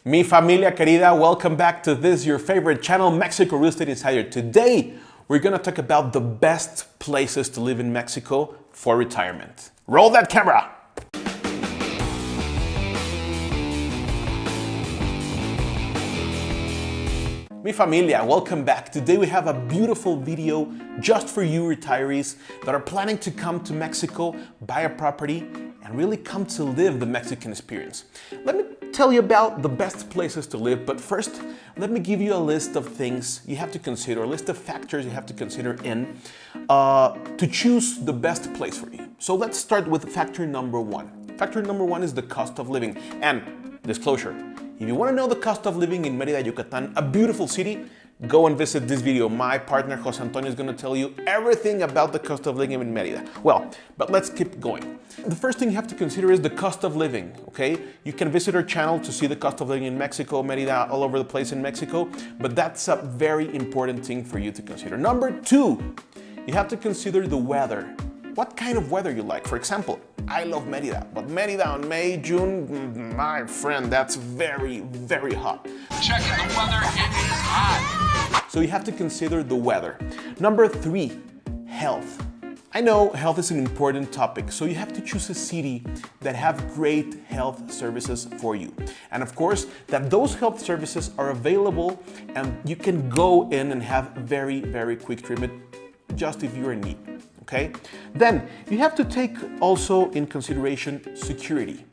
Mi familia querida, welcome back to this, your favorite channel, Mexico Real Estate Insider. Today, we're gonna talk about the best places to live in Mexico for retirement. Roll that camera. Mi familia, welcome back. Today we have a beautiful video just for you retirees that are planning to come to Mexico, buy a property, and really come to live the Mexican experience. Let me tell you about the best places to live, but first, let me give you a list of things you have to consider, a list of factors you have to consider to choose the best place for you. So let's start with factor number one. Factor number one is the cost of living. And disclosure, if you want to know the cost of living in Merida, Yucatan, a beautiful city, go and visit this video. My partner, Jose Antonio, is going to tell you everything about the cost of living in Merida. Well, but let's keep going. The first thing you have to consider is the cost of living, okay? You can visit our channel to see the cost of living in Mexico, Merida, all over the place in Mexico, but that's a very important thing for you to consider. Number two, you have to consider the weather. What kind of weather you like? For example, I love Merida, but Merida on May, June, my friend, that's very, very hot. Checking the weather, it is hot. So you have to consider the weather. Number three, health. I know health is an important topic, so you have to choose a city that have great health services for you. And of course, that those health services are available and you can go in and have very, very quick treatment just if you're in need. Okay? Then you have to take also in consideration security.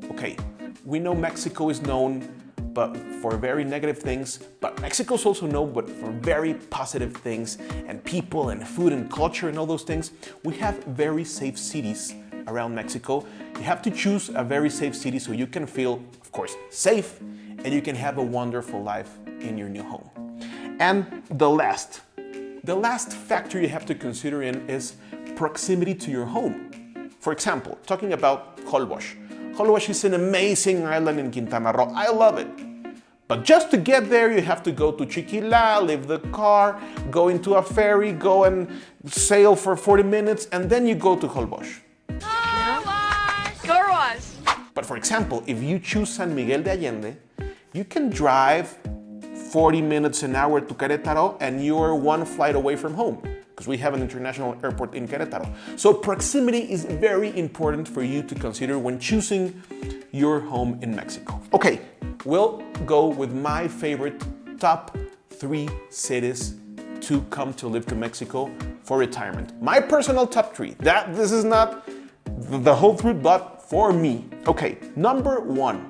Okay, we know Mexico is known but for very negative things, but Mexico is also known but for very positive things and people and food and culture and all those things. We have very safe cities around Mexico. You have to choose a very safe city so you can feel, of course, safe and you can have a wonderful life in your new home. And the last factor you have to consider in is proximity to your home. For example, talking about Holbox. Holbox is an amazing island in Quintana Roo. I love it. But just to get there, you have to go to Chiquila, leave the car, go into a ferry, go and sail for 40 minutes, and then you go to Holbox. But for example, if you choose San Miguel de Allende, you can drive 40 minutes an hour to Querétaro and you're one flight away from home because we have an international airport in Querétaro. So proximity is very important for you to consider when choosing your home in Mexico. Okay, we'll go with my favorite top 3 cities to come to live to Mexico for retirement. My personal top 3. This is not the whole truth, but for me. Okay, number 1.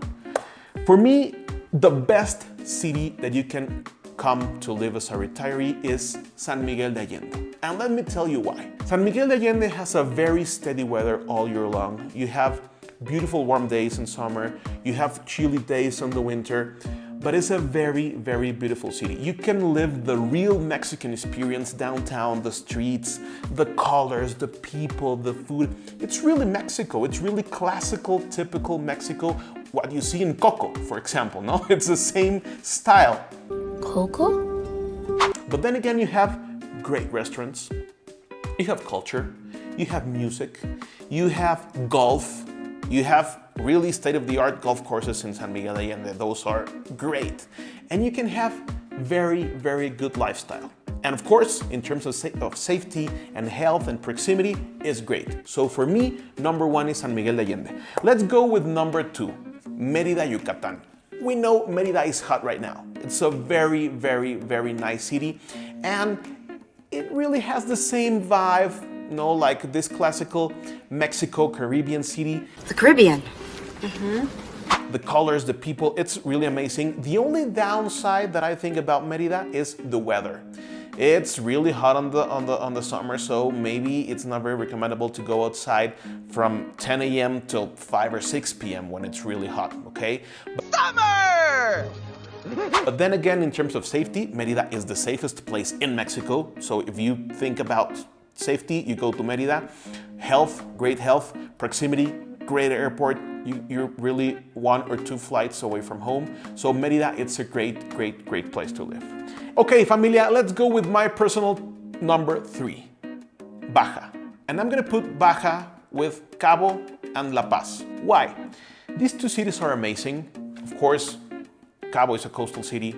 For me, the best city that you can come to live as a retiree is San Miguel de Allende. And let me tell you why. San Miguel de Allende has a very steady weather all year long. You have beautiful warm days in summer, you have chilly days in the winter, but it's a very, very beautiful city. You can live the real Mexican experience downtown, the streets, the colors, the people, the food. It's really Mexico. It's really classical, typical Mexico. What you see in Coco, for example, no? It's the same style. Coco? But then again, you have great restaurants, you have culture, you have music, you have golf, you have really state-of-the-art golf courses in San Miguel de Allende. Those are great. And you can have very, very good lifestyle. And of course, in terms of safety and health and proximity, is great. So for me, number 1 is San Miguel de Allende. Let's go with number 2, Merida, Yucatan. We know Merida is hot right now. It's a very, very, very nice city. And it really has the same vibe, you know, like this classical Mexico Caribbean city. The Caribbean. The colors, the people, it's really amazing. The only downside that I think about Merida is the weather. It's really hot on the summer, so maybe it's not very recommendable to go outside from 10 a.m. till 5 or 6 p.m. when it's really hot, okay? Summer! But then again, in terms of safety, Merida is the safest place in Mexico. So if you think about safety, you go to Merida. Health, great health, proximity, great airport. You're really 1 or 2 flights away from home. So Merida, it's a great, great, great place to live. Okay, familia, let's go with my personal number 3, Baja. And I'm gonna put Baja with Cabo and La Paz. Why? These 2 cities are amazing. Of course, Cabo is a coastal city,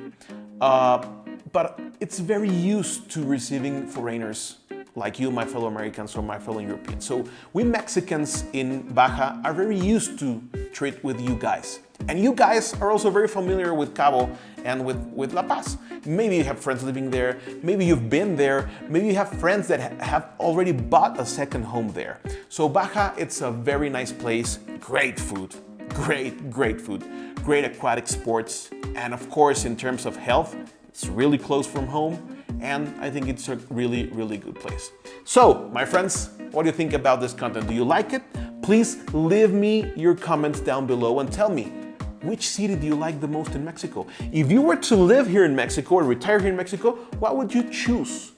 but it's very used to receiving foreigners like you, my fellow Americans, or my fellow Europeans. So we Mexicans in Baja are very used to treat with you guys. And you guys are also very familiar with Cabo and with La Paz. Maybe you have friends living there, maybe you've been there, maybe you have friends that have already bought a second home there. So Baja, it's a very nice place, great food, great food, great aquatic sports, and of course in terms of health, it's really close from home, and I think it's a really good place. So, my friends, what do you think about this content? Do you like it? Please leave me your comments down below and tell me, which city do you like the most in Mexico? If you were to live here in Mexico or retire here in Mexico, what would you choose?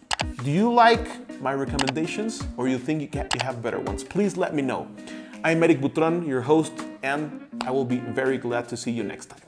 Do you like my recommendations, or you think you have better ones? Please let me know. I'm Erik, your host, and I will be very glad to see you next time.